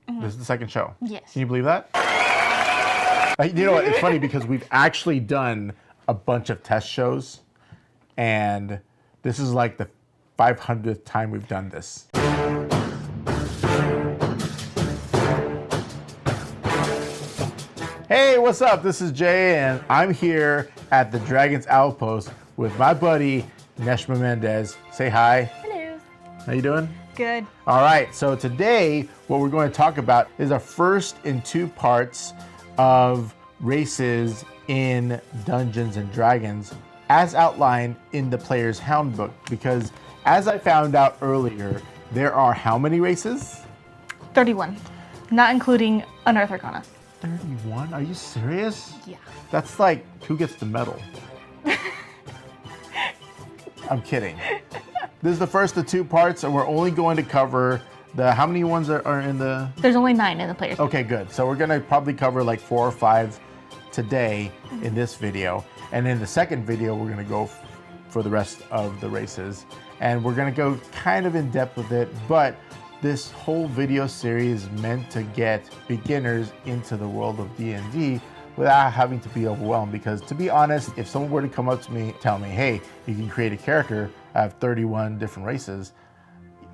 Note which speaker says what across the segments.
Speaker 1: This is the second show.
Speaker 2: Yes.
Speaker 1: Can you believe that? You know what? It's funny because we've actually done a bunch of test shows, and this is like the 500th time we've done this. Hey, what's up? This is Jay, and I'm here at the Dragon's Outpost with my buddy, Neshma Mendez. Say hi.
Speaker 2: Hello.
Speaker 1: How you doing?
Speaker 2: Good.
Speaker 1: All right, so today what we're going to talk about is our first in two parts of races in Dungeons and Dragons as outlined in the Players Handbook, because as I found out earlier, there are how many races?
Speaker 2: 31, not including Unearth Arcana.
Speaker 1: 31? Are you serious?
Speaker 2: Yeah.
Speaker 1: That's like, who gets the medal? I'm kidding. This is the first of two parts, and we're only going to cover the, how many ones are in the?
Speaker 2: There's only 9 in the Players.
Speaker 1: Okay, good. So we're gonna probably cover like 4 or 5 today in this video. And in the second video, we're gonna go for the rest of the races. And we're gonna go kind of in depth with it, but this whole video series is meant to get beginners into the world of D&D without having to be overwhelmed. Because to be honest, if someone were to come up to me, tell me, hey, you can create a character, I have 31 different races,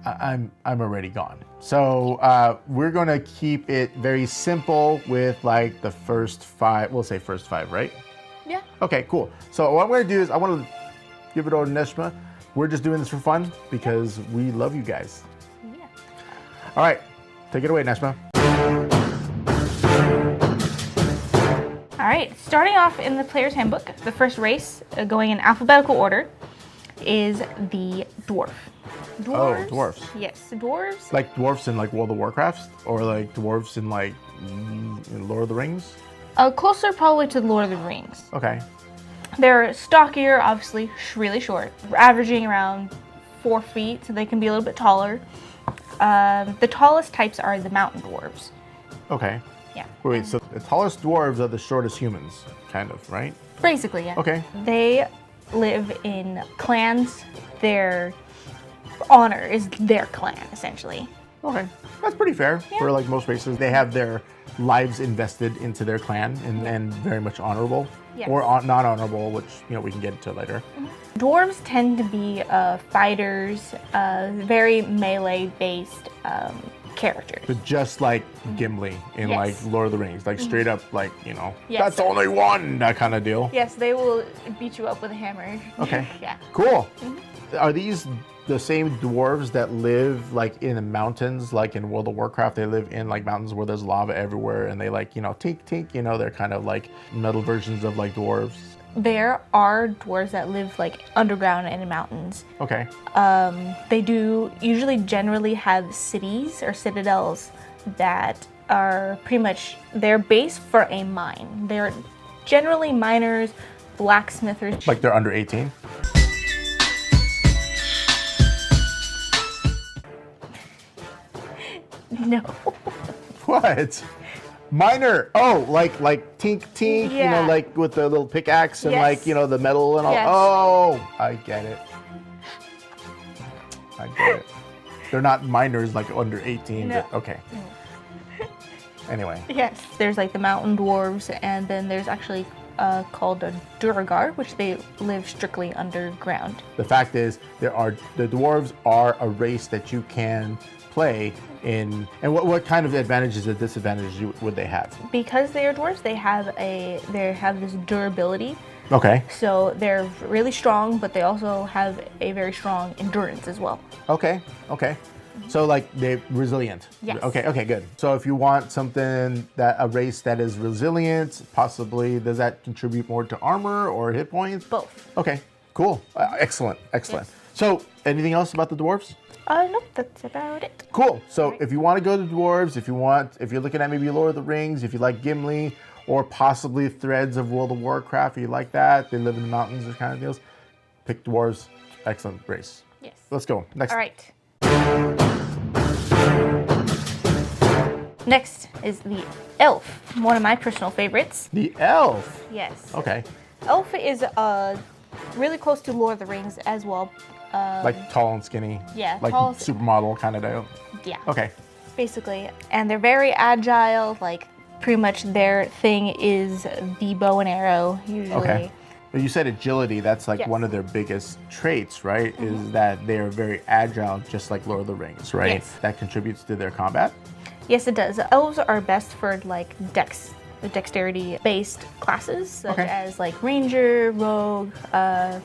Speaker 1: I'm already gone. So we're gonna keep it very simple with like the first 5, we'll say first 5, right?
Speaker 2: Yeah.
Speaker 1: Okay, cool. So what I'm gonna do is I wanna give it over to Neshma. We're just doing this for fun because we love you guys.
Speaker 2: Yeah.
Speaker 1: All right, take it away, Neshma.
Speaker 2: All right, starting off in the Player's Handbook, the first race, going in alphabetical order, is the Dwarf. Dwarves?
Speaker 1: Oh, dwarfs.
Speaker 2: Yes, dwarves.
Speaker 1: Like dwarfs in like World of Warcraft, or like dwarfs in like in Lord of the Rings?
Speaker 2: Closer probably to Lord of the Rings.
Speaker 1: Okay.
Speaker 2: They're stockier, obviously, really short, averaging around 4 feet, so they can be a little bit taller. The tallest types are the mountain dwarves.
Speaker 1: Okay.
Speaker 2: Yeah.
Speaker 1: Wait, so the tallest dwarves are the shortest humans, kind of, right?
Speaker 2: Basically, yeah.
Speaker 1: Okay.
Speaker 2: They live in clans. Their honor is their clan, essentially.
Speaker 1: Okay. That's pretty fair for like most races. They have their lives invested into their clan and very much honorable.
Speaker 2: Yes.
Speaker 1: Or not honorable, which, you know, we can get into later.
Speaker 2: Dwarves tend to be fighters, very melee-based characters.
Speaker 1: But just like Gimli in
Speaker 2: Yes.
Speaker 1: like Lord of the Rings, like straight up like, you know,
Speaker 2: Yes.
Speaker 1: that's only one, that kind of deal.
Speaker 2: Yes, they will beat you up with a hammer.
Speaker 1: Okay.
Speaker 2: Yeah.
Speaker 1: Cool. Are these the same dwarves that live like in the mountains, like in World of Warcraft? They live in like mountains where there's lava everywhere and they like, you know, tink tink, you know, they're kind of like metal versions of like dwarves.
Speaker 2: There are dwarves that live like underground and in mountains.
Speaker 1: Okay.
Speaker 2: They do usually generally have cities or citadels that are pretty much their base for a mine. They're generally miners, blacksmithers.
Speaker 1: Like they're under 18?
Speaker 2: No.
Speaker 1: What? Miner. Oh, like tink tink, you know,
Speaker 2: Yeah.
Speaker 1: like with the little pickaxe and
Speaker 2: Yes.
Speaker 1: like, you know, the metal and all.
Speaker 2: Yes.
Speaker 1: Oh, I get it. I get it. They're not miners like under 18.
Speaker 2: No.
Speaker 1: But, okay. Anyway.
Speaker 2: Yes. There's like the mountain dwarves, and then there's actually called a Durgar, which they live strictly underground.
Speaker 1: The fact is, the dwarves are a race that you can play in. And what kind of advantages and disadvantages would they have?
Speaker 2: Because they are dwarves, they have this durability.
Speaker 1: Okay.
Speaker 2: So they're really strong, but they also have a very strong endurance as well.
Speaker 1: Okay. Okay. So like they're resilient.
Speaker 2: Yes.
Speaker 1: Okay. Okay. Good. So if you want something a race that is resilient, possibly does that contribute more to armor or hit points?
Speaker 2: Both.
Speaker 1: Okay. Cool. Excellent. Excellent.
Speaker 2: Yes.
Speaker 1: So anything else about the dwarves?
Speaker 2: Nope, that's about it.
Speaker 1: Cool. So if you want to go to dwarves, if you're looking at maybe Lord of the Rings, if you like Gimli, or possibly threads of World of Warcraft, if you like that, they live in the mountains, those kind of deals, pick dwarves. Excellent race.
Speaker 2: Yes.
Speaker 1: Let's go. Next.
Speaker 2: All right. Next is the elf, one of my personal favorites.
Speaker 1: The elf.
Speaker 2: Yes.
Speaker 1: Okay.
Speaker 2: Elf is really close to Lord of the Rings as well.
Speaker 1: Like tall and skinny.
Speaker 2: Yeah,
Speaker 1: Like
Speaker 2: tall-
Speaker 1: supermodel kind of deal.
Speaker 2: Yeah.
Speaker 1: Okay.
Speaker 2: basically. And they're very agile, like pretty much their thing is the bow and arrow, usually.
Speaker 1: Okay. But you said agility, that's like
Speaker 2: Yes.
Speaker 1: one of their biggest traits, right? Is that they're very agile, just like Lord of the Rings, right?
Speaker 2: Yes.
Speaker 1: That contributes to their combat?
Speaker 2: Yes, it does. Elves are best for like dexterity-based classes, such
Speaker 1: Okay.
Speaker 2: as like ranger, rogue,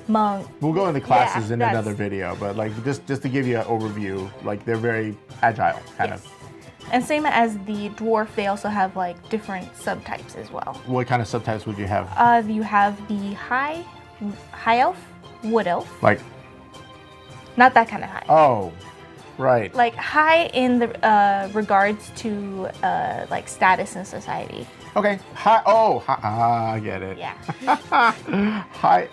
Speaker 2: monk.
Speaker 1: We'll go into classes
Speaker 2: Yeah,
Speaker 1: in
Speaker 2: that's-
Speaker 1: another video, but like just to give you an overview, like they're very agile, kind
Speaker 2: Yes.
Speaker 1: of.
Speaker 2: And same as the dwarf, they also have like different subtypes as well.
Speaker 1: What kind of subtypes would you have?
Speaker 2: You have the high elf, wood elf.
Speaker 1: Like,
Speaker 2: Not that kind of high.
Speaker 1: oh, right.
Speaker 2: Like high in the regards to like status in society.
Speaker 1: Okay. Hi. Oh, hi, I get it.
Speaker 2: Yeah.
Speaker 1: Hi.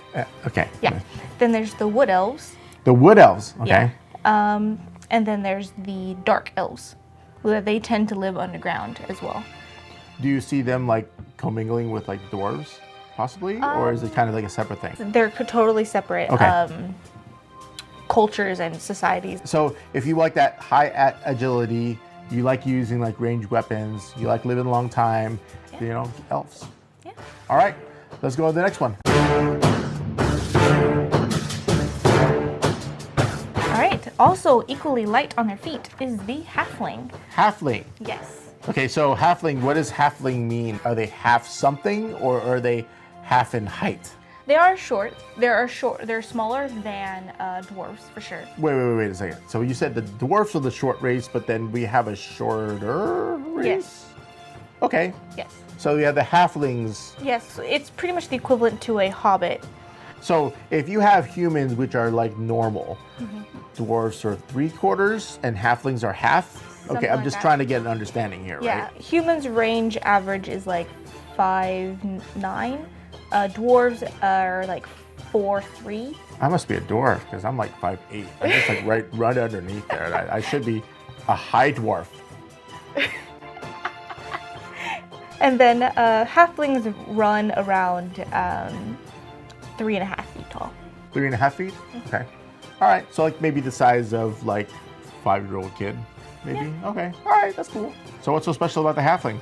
Speaker 1: Okay.
Speaker 2: Yeah. Then there's the wood elves.
Speaker 1: The wood elves. Okay.
Speaker 2: Yeah. And then there's the dark elves. Where they tend to live underground as well.
Speaker 1: Do you see them like commingling with like dwarves, possibly, or is it kind of like a separate thing?
Speaker 2: They're totally separate
Speaker 1: Okay.
Speaker 2: cultures and societies.
Speaker 1: So if you like that high agility, you like using like ranged weapons, you like living a long time, you know, elves.
Speaker 2: Yeah.
Speaker 1: All right, let's go to the next one.
Speaker 2: All right. Also equally light on their feet is the halfling.
Speaker 1: Halfling.
Speaker 2: Yes.
Speaker 1: Okay, so halfling, what does halfling mean? Are they half something or are they half in height?
Speaker 2: They are short. They're smaller than dwarves for sure.
Speaker 1: Wait a second. So you said the dwarfs are the short race, but then we have a shorter race?
Speaker 2: Yes.
Speaker 1: Okay,
Speaker 2: Yes.
Speaker 1: so you have the halflings.
Speaker 2: Yes. It's pretty much the equivalent to a hobbit.
Speaker 1: So if you have humans, which are like normal,
Speaker 2: Mm-hmm.
Speaker 1: dwarfs are 3/4 and halflings are half?
Speaker 2: Something
Speaker 1: Okay, I'm
Speaker 2: like
Speaker 1: just
Speaker 2: that.
Speaker 1: trying to get an understanding here,
Speaker 2: Yeah.
Speaker 1: right?
Speaker 2: Humans range average is like 5'9". Dwarves are like 4'3".
Speaker 1: I must be a dwarf because I'm like 5'8". I'm just like right underneath there. I should be a high dwarf.
Speaker 2: And then halflings run around 3.5 feet tall.
Speaker 1: 3.5 feet? Okay. All right, so like maybe the size of like 5-year-old kid, maybe? Okay, all right, that's cool. So what's so special about the halfling?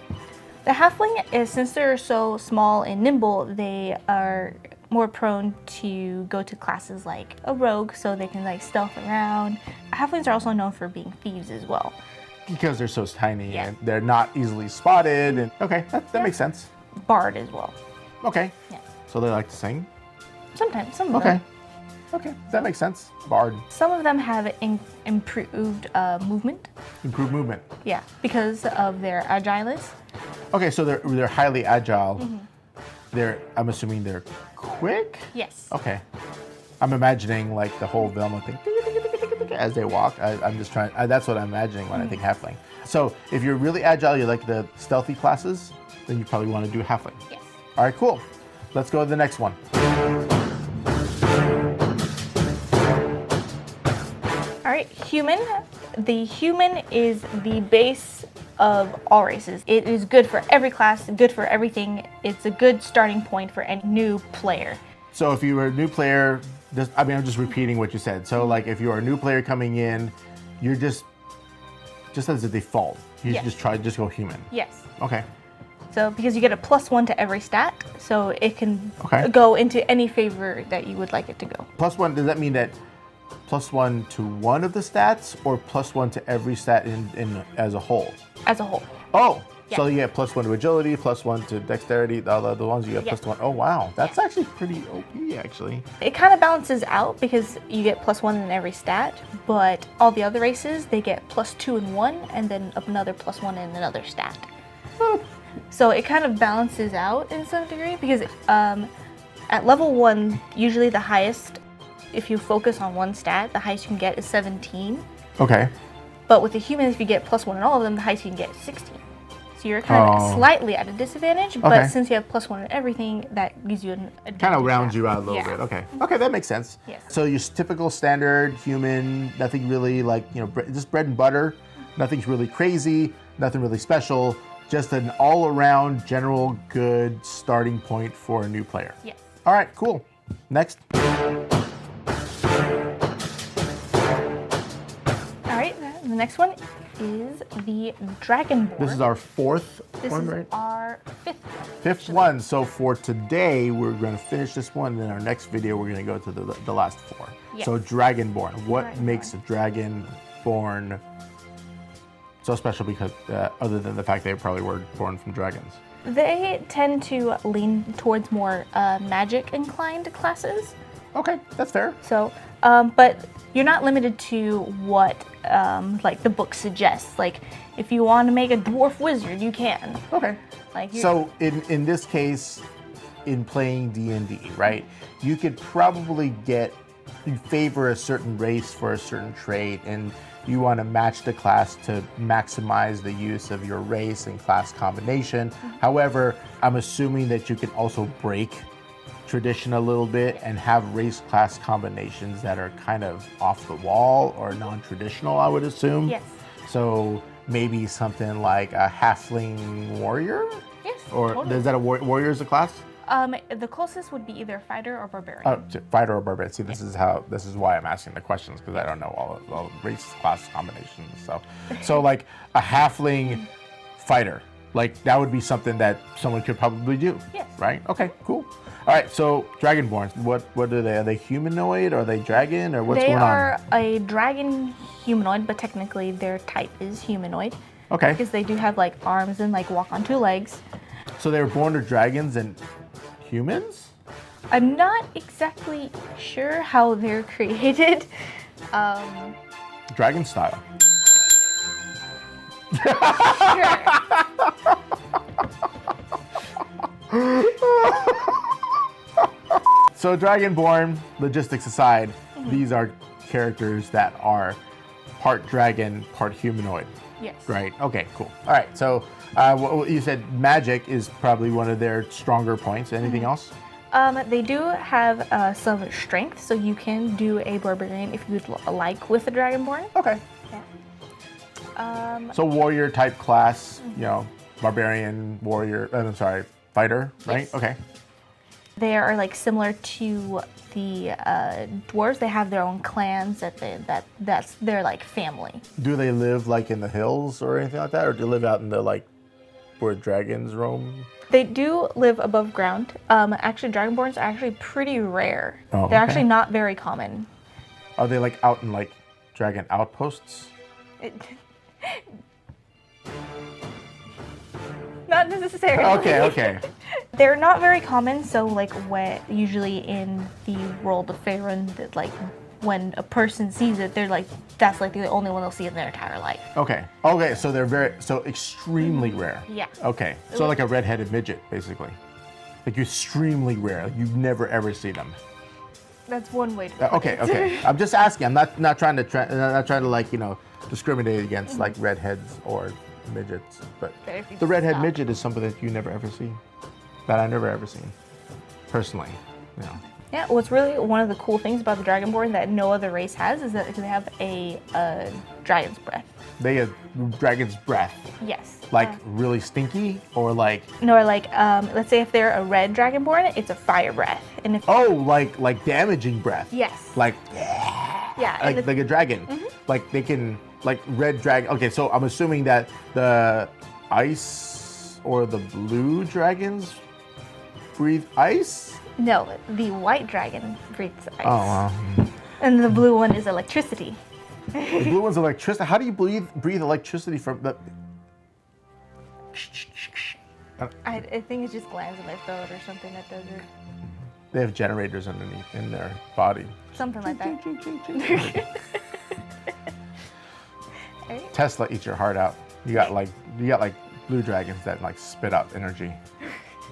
Speaker 2: The halfling is, since they're so small and nimble, they are more prone to go to classes like a rogue, so they can like stealth around. Halflings are also known for being thieves as well.
Speaker 1: Because they're so tiny
Speaker 2: Yeah.
Speaker 1: and they're not easily spotted. And okay, that makes sense.
Speaker 2: Bard as well.
Speaker 1: Okay.
Speaker 2: Yeah.
Speaker 1: So they like to sing?
Speaker 2: Sometimes, some of
Speaker 1: Okay.
Speaker 2: them.
Speaker 1: Okay, that makes sense. Bard.
Speaker 2: Some of them have improved movement.
Speaker 1: Improved movement.
Speaker 2: Yeah, because of their agileness.
Speaker 1: Okay, so they're highly agile. I'm assuming they're quick?
Speaker 2: Yes.
Speaker 1: Okay. I'm imagining like the whole Velma thing as they walk. I'm just trying, that's what I'm imagining when I think halfling. So if you're really agile, you like the stealthy classes, then you probably want to do halfling.
Speaker 2: Yes.
Speaker 1: All right, cool. Let's go to the next one.
Speaker 2: All right, human. The human is the base of all races. It is good for every class, good for everything. It's a good starting point for any new player.
Speaker 1: So if you were a new player, I'm just repeating what you said. So like if you're a new player coming in, you're just as a default, you
Speaker 2: Yes.
Speaker 1: just go human.
Speaker 2: Yes.
Speaker 1: Okay.
Speaker 2: So because you get a +1 to every stat, so it can
Speaker 1: Okay.
Speaker 2: go into any favor that you would like it to go.
Speaker 1: +1, does that mean that +1 to one of the stats or +1 to every stat in as a whole?
Speaker 2: As a whole.
Speaker 1: Oh, so
Speaker 2: Yeah.
Speaker 1: you get +1 to agility, +1 to dexterity, the ones you get
Speaker 2: Yeah.
Speaker 1: +1. Oh wow, that's actually pretty OP actually.
Speaker 2: It kind of balances out because you get +1 in every stat, but all the other races, they get +2 in one and then another +1 in another stat. So it kind of balances out in some degree because at level 1, usually the highest, if you focus on one stat, the highest you can get is 17.
Speaker 1: Okay.
Speaker 2: But with the humans, if you get +1 in all of them, the highest you can get is 16. So you're kind of slightly at a disadvantage,
Speaker 1: Okay.
Speaker 2: but since you have +1 in everything, that gives you an advantage.
Speaker 1: Kind of rounds you out a little
Speaker 2: Yeah.
Speaker 1: bit. Okay. Okay, that makes sense.
Speaker 2: Yes.
Speaker 1: So your typical standard human, nothing really like, just bread and butter. Nothing's really crazy, nothing really special. Just an all-around general good starting point for a new player.
Speaker 2: Yes.
Speaker 1: All right, cool. Next.
Speaker 2: All right, the next one. is the Dragonborn.
Speaker 1: This is our fourth
Speaker 2: This
Speaker 1: one,
Speaker 2: is
Speaker 1: right?
Speaker 2: our fifth one.
Speaker 1: Fifth one. So for today, we're going to finish this one. Then our next video, we're going to go to the last four.
Speaker 2: Yes.
Speaker 1: So Dragonborn. What
Speaker 2: Dragonborn.
Speaker 1: makes a Dragonborn so special? Because other than the fact they probably were born from dragons.
Speaker 2: They tend to lean towards more magic inclined classes.
Speaker 1: Okay, that's fair.
Speaker 2: So, but you're not limited to what like the book suggests. Like, if you want to make a dwarf wizard, you can.
Speaker 1: Okay.
Speaker 2: Like,
Speaker 1: So in this case, in playing D&D, right, you could probably you favor a certain race for a certain trait, and you want to match the class to maximize the use of your race and class combination. However, I'm assuming that you can also break tradition a little bit and have race class combinations that are kind of off the wall or non-traditional, I would assume.
Speaker 2: Yes.
Speaker 1: So maybe something like a halfling warrior?
Speaker 2: Yes.
Speaker 1: Or
Speaker 2: Totally.
Speaker 1: is that a warrior as a class?
Speaker 2: The closest would be either fighter or barbarian.
Speaker 1: Oh, fighter or barbarian. See, this is why I'm asking the questions, because I don't know all the race class combinations. So like a halfling fighter, like that would be something that someone could probably do.
Speaker 2: Yes.
Speaker 1: Right? Okay, cool. All right, so Dragonborns, what are they? Are they humanoid? Are they dragon? Or what's
Speaker 2: They
Speaker 1: going
Speaker 2: are
Speaker 1: on?
Speaker 2: a dragon humanoid, but technically their type is humanoid.
Speaker 1: Okay.
Speaker 2: Because they do have like arms and like walk on two legs.
Speaker 1: So they were born to dragons and humans?
Speaker 2: I'm not exactly sure how they're created.
Speaker 1: Dragon style.
Speaker 2: Sure.
Speaker 1: So Dragonborn, logistics aside, these are characters that are part dragon, part humanoid.
Speaker 2: Yes.
Speaker 1: Right. Okay. Cool. All right. So you said magic is probably one of their stronger points. Anything else?
Speaker 2: They do have some strength, so you can do a barbarian if you'd like with a dragonborn.
Speaker 1: Okay.
Speaker 2: Yeah.
Speaker 1: So warrior type class, barbarian, warrior. I'm sorry, fighter. Right.
Speaker 2: Yes.
Speaker 1: Okay.
Speaker 2: They are like similar to the dwarves. They have their own clans that's their like family.
Speaker 1: Do they live like in the hills or anything like that, or do they live out in the where dragons roam?
Speaker 2: They do live above ground. Actually, dragonborns are actually pretty rare.
Speaker 1: Oh,
Speaker 2: They're
Speaker 1: okay.
Speaker 2: actually not very common.
Speaker 1: Are they like out in dragon outposts?
Speaker 2: Not necessarily.
Speaker 1: Okay.
Speaker 2: They're not very common, so usually in the world of Faerun, that when a person sees it, they're that's the only one they'll see in their entire life.
Speaker 1: Okay. So they're extremely rare.
Speaker 2: Yeah.
Speaker 1: Okay. So like a redheaded midget, basically. Like extremely rare. You've never ever seen them.
Speaker 2: That's one way to put
Speaker 1: Okay.
Speaker 2: it.
Speaker 1: Okay. I'm just asking. I'm not trying to discriminate against redheads or midgets, but
Speaker 2: But if you
Speaker 1: the redhead
Speaker 2: stop.
Speaker 1: midget is something that you never ever see. That I never ever seen. Personally.
Speaker 2: Yeah, what's really one of the cool things about the Dragonborn that no other race has is that they have a dragon's breath.
Speaker 1: They have dragon's breath.
Speaker 2: Yes.
Speaker 1: Really stinky or
Speaker 2: let's say if they're a red Dragonborn, it's a fire breath. And if
Speaker 1: like damaging breath.
Speaker 2: Yes.
Speaker 1: Yeah,
Speaker 2: and
Speaker 1: like a dragon. Like they can red dragon. Okay, so I'm assuming that the ice or the blue dragons breathe ice?
Speaker 2: no, the white dragon breathes ice.
Speaker 1: Oh wow.
Speaker 2: And the blue one is electricity.
Speaker 1: The blue one's electricity. How do you breathe electricity from the
Speaker 2: I think it's just glands in their throat or something that does it.
Speaker 1: They have generators underneath in their body.
Speaker 2: Something like that. Alright.
Speaker 1: Tesla eats your heart out. You got blue dragons that spit out energy.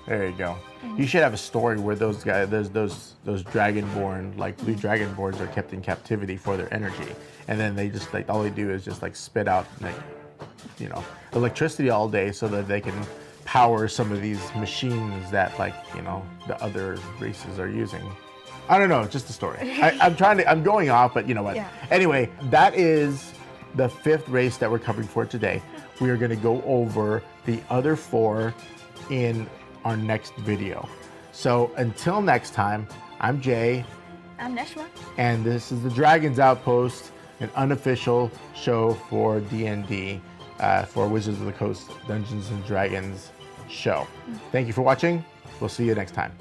Speaker 1: There you go. You should have a story where those guys, those dragonborn, blue dragonborns, are kept in captivity for their energy, and then they just all they do is just spit out electricity all day so that they can power some of these machines that the other races are using. I don't know, just a story. I'm going off, but you know what?
Speaker 2: Yeah.
Speaker 1: Anyway, that is the fifth race that we're covering for today. We are going to go over the other four in our next video. So until next time, I'm Jay.
Speaker 2: I'm Neshma.
Speaker 1: And this is the Dragon's Outpost. an unofficial show for D&D, for Wizards of the Coast Dungeons and Dragons show. Thank you for watching. We'll see you next time.